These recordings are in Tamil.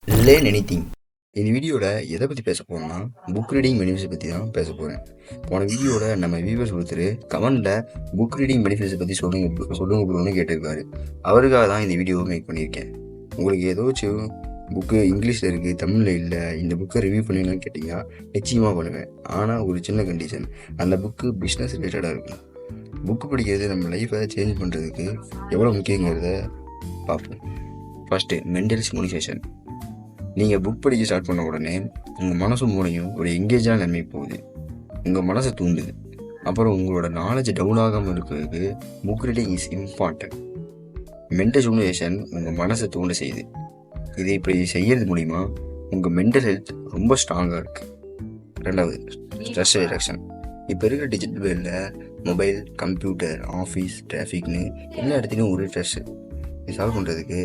Learn anything. இந்த வீடியோவில் எதை பற்றி பேச போகிறோம்னா புக் ரீடிங் பெனிஃபிட்ஸை பற்றி தான் பேச போகிறேன். போன வீடியோவில் நம்ம வியூவர்ஸ் ஒருத்தர் கமெண்டில் புக் ரீடிங் பெனிஃபிட்ஸை பற்றி சொல்லுங்க ப்ரோன்னு கேட்டிருக்காரு. அவருக்காக தான் இந்த வீடியோவை மேக் பண்ணியிருக்கேன். உங்களுக்கு ஏதாச்சும் புக்கு இங்கிலீஷில் இருக்குது, தமிழில் இல்லை, இந்த புக்கை ரிவ்யூ பண்ணிடலான்னு கேட்டிங்கன்னா நிச்சயமாக பண்ணுவேன். ஆனால் ஒரு சின்ன கண்டிஷன், அந்த புக்கு பிஸ்னஸ் ரிலேட்டடாக இருக்கும். புக்கு படிக்கிறது நம்ம லைஃப்பை சேஞ்ச் பண்ணுறதுக்கு எவ்வளோ முக்கியங்கிறத பார்ப்போம். First mental stimulation. நீங்கள் புக் படிக்க ஸ்டார்ட் பண்ண உடனே உங்கள் மனசும் மூளையும் ஒரு எங்கேஜான நன்மை போகுது, உங்கள் மனசை தூண்டுது. அப்புறம் உங்களோட நாலேஜ் டவுன் ஆகாமல் இருக்கிறதுக்கு book reading is important. Mental stimulation உங்கள் மனசை தூண்ட செய்யுது. இதை இப்படி செய்யறது மூலிமா உங்கள் மென்டல் ஹெல்த் ரொம்ப ஸ்ட்ராங்காக இருக்குது. ரெண்டாவது, ஸ்ட்ரெஸ் ரிடக்ஷன். இப்போ இருக்கிற டிஜிட்டல் வேர்ல்டில் மொபைல், கம்ப்யூட்டர், ஆஃபீஸ், டிராஃபிக்னு எல்லா இடத்துலையும் ஒரு ஸ்ட்ரெஸ்ஸு. இது சால்வ் பண்ணுறதுக்கு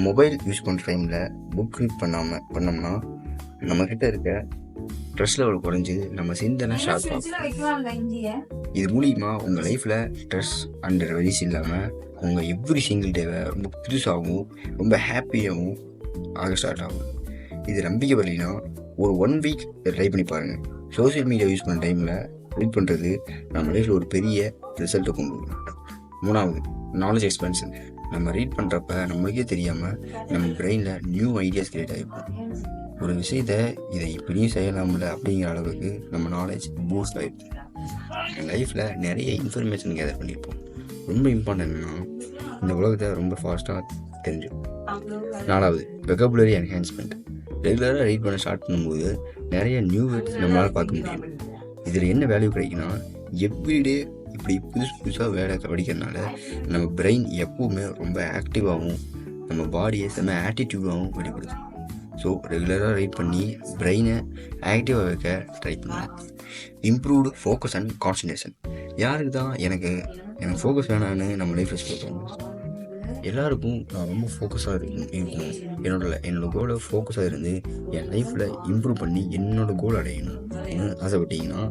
மொபைல் யூஸ் பண்ணுற டைமில் புக் ரீட் பண்ணோம்னா நம்மக்கிட்ட இருக்க ஸ்ட்ரெஸ் லெவல் குறைஞ்சி நம்ம சிந்தனை ஷார்ப்பாகும். இது மூலிமா உங்கள் லைஃப்பில் ஸ்ட்ரெஸ் அண்ட் வெரிஸ் இல்லாமல் உங்கள் எவ்ரி சிங்கிள் டேவை ரொம்ப புதுசாகவும் ரொம்ப ஹாப்பியாகவும் ஆக ஸ்டார்ட் ஆகும். இது நம்பிக்கை வரலைன்னா ஒரு 1 வீக் ட்ரை பண்ணி பாருங்கள். சோசியல் மீடியா யூஸ் பண்ண டைமில் ரீட் பண்ணுறது நம்ம லைஃப்பில் ஒரு பெரிய ரிசல்ட்டை கொண்டு வரும். மூணாவது, நாலேஜ் எக்ஸ்பென்ஷன். நம்ம ரீட் பண்ணுறப்ப நம்மளுக்கே தெரியாமல் நம்ம பிரெயினில் நியூ ஐடியாஸ் கிரியேட் ஆகிருக்கும். ஒரு விஷயத்தை இதை இப்படியும் செய்யலாம்ல அப்படிங்கிற அளவுக்கு நம்ம நாலேஜ் பூஸ்ட் ஆகிருக்கும். லைஃப்பில் நிறைய இன்ஃபர்மேஷன் கேதர் பண்ணியிருப்போம். ரொம்ப இம்பார்ட்டன்ட்னா இந்த உலகத்தை ரொம்ப ஃபாஸ்ட்டாக தெரிஞ்சுக்கும். நாலாவது, வெக்காபுலரி என்ஹான்ஸ்மெண்ட். ரெகுலராக ரீட் பண்ண ஸ்டார்ட் பண்ணும்போது நிறைய நியூ வேர்ட்ஸ் நம்மளால் பார்க்க முடியும். இதில் என்ன வேல்யூ கிடைக்குன்னா, எவ்ரிடே இப்படி புதுசாக வேலை படிக்கிறதுனால நம்ம பிரெயின் எப்பவுமே ரொம்ப ஆக்டிவாகவும் நம்ம பாடியை செம்ம ஆட்டிடியூடாகவும் வெளிப்படுது. ஸோ ரெகுலராக ரீட் பண்ணி பிரெயினை ஆக்டிவாக வைக்க ட்ரை பண்ணுவேன். Improved focus and concentration. யாருக்கு தான் எனக்கு ஃபோக்கஸ் வேணான்னு நம்ம லைஃப்பில் சொல்லுவோம். எல்லாருக்கும் நான் ரொம்ப ஃபோக்கஸாக இருக்கணும், என்னோட கோலை ஃபோக்கஸாக இருந்து என் லைஃப்பில் இம்ப்ரூவ் பண்ணி என்னோட கோல் அடையணும் ஆசைப்பட்டீங்கன்னா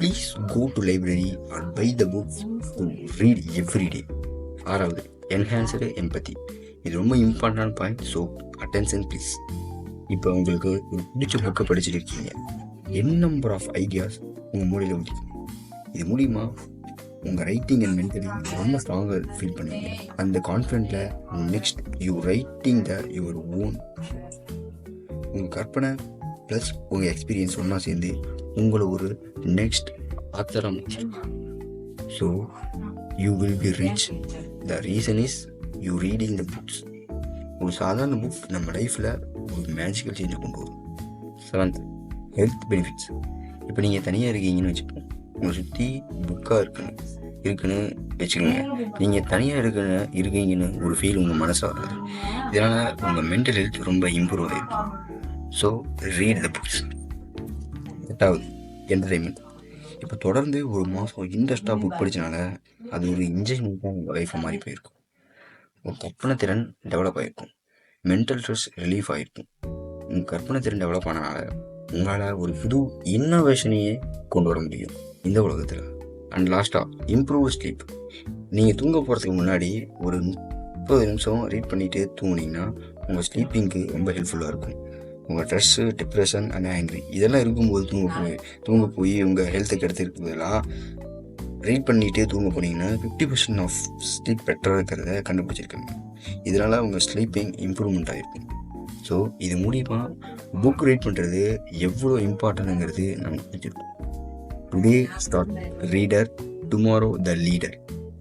please go to library or buy the books to read every day. ஆறாவது, என்ஹான்ஸ்டு எம்பத்தி. இது ரொம்ப important point. So attention please. இப்போ உங்களுக்கு ஒரு பிடிச்ச புக்கை படிச்சுட்டு இருக்கீங்க, நம்பர் ஆஃப் ஐடியாஸ் உங்கள் மூளையில் ஊற்றிக்கும். இது மூலிமா உங்கள் ரைட்டிங் அண்ட் மென்டலி ரொம்ப ஸ்ட்ராங்காக ஃபீல் பண்ணுவீங்க. அந்த கான்ஃபிடென்ட்டில் next you writing your own. உங்கள் கற்பனை ப்ளஸ் உங்கள் எக்ஸ்பீரியன்ஸ் ஒன்றா சேர்ந்து உங்களை ஒரு நெக்ஸ்ட் ஆத்தரம். So you will be rich. The reason is you reading the books. ஒரு சாதாரண புக் நம்ம லைஃப்பில் ஒரு மேஜிக்கல் சேஞ்சை கொண்டு வரும். Seventh, health benefits. இப்போ நீங்கள் தனியாக இருக்கீங்கன்னு வச்சுப்போம், உங்களை சுற்றி புக்காக இருக்குன்னு வச்சுக்கோங்க. நீங்கள் தனியாக இருக்கீங்கன்னு ஒரு ஃபீல் உங்கள் மனசாக வராது. இதனால் உங்கள் மென்டல் ஹெல்த் ரொம்ப இம்ப்ரூவ் ஆகிருக்கும். So read the books. எட்டாவது, என்டர்டைன்மெண்ட். இப்போ தொடர்ந்து ஒரு மாதம் இன்ட்ரெஸ்டாக புக் படித்தனால அது ஒரு என்ஜாய்மெண்ட்டாக உங்கள் லைஃப்பை மாறி போயிருக்கும். உங்கள் கற்பனை திறன் டெவலப் ஆகிருக்கும். மென்டல் ஸ்ட்ரெஸ் ரிலீஃப் ஆகிருக்கும். உங்கள் கற்பனை திறன் டெவலப் ஆனனால உங்களால் ஒரு புது இன்னோவேஷனையே கொண்டு வர முடியும் இந்த உலகத்தில். அண்ட் லாஸ்ட்டாக, இம்ப்ரூவ் ஸ்லீப். நீங்கள் தூங்க போகிறதுக்கு முன்னாடி ஒரு 30 நிமிஷம் ரீட் பண்ணிகிட்டே தூங்குனீங்கன்னா உங்கள் ஸ்லீப்பிங்க்கு ரொம்ப ஹெல்ப்ஃபுல்லாக இருக்கும். உங்கள் ஸ்ட்ரெஸ்ஸு, டிப்ரெஷன் அண்ட் ஆங்க்ரி இதெல்லாம் இருக்கும்போது தூங்க போய் உங்கள் ஹெல்த்தை கெடுத்துருக்கு பதிலாக ரீட் பண்ணிகிட்டே தூங்க போனீங்கன்னா 50% ஆஃப் ஸ்லீப் பெட்டராக இருக்கிறத கண்டுபிடிச்சிருக்காங்க. இதனால் உங்கள் ஸ்லீப்பிங் இம்ப்ரூவ்மெண்ட் ஆகிருக்கும். ஸோ இது மூலிமா புக் ரீட் பண்ணுறது எவ்வளோ இம்பார்ட்டன்ட்ங்கிறது நமக்கு பிடிச்சிருக்கும். Today start reader, tomorrow the leader.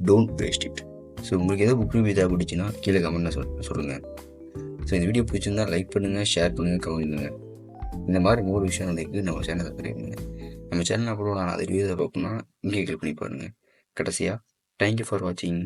Don't waste it. So உங்களுக்கு ஏதோ புக் ரிவ்யூ தேவைப்பட்டுச்சுன்னா கீழே கமெண்ட்டில் சொல்லுங்கள். ஸோ இந்த வீடியோ பிடிச்சிருந்தால் லைக் பண்ணுங்கள், ஷேர் பண்ணுங்கள், கமெண்ட் பண்ணுங்கள். இந்த மாதிரி 100 விஷயம் இருக்குது நம்ம சேனலை சப்ஸ்கிரைப் பண்ணுங்கள். நம்ம சேனல் அப்புறம் நான் அதை வீடியோ பார்க்கணும்னா இங்கே கிளிக் பண்ணி பாருங்கள். கடைசியாக தேங்க்யூ ஃபார் வாட்சிங்.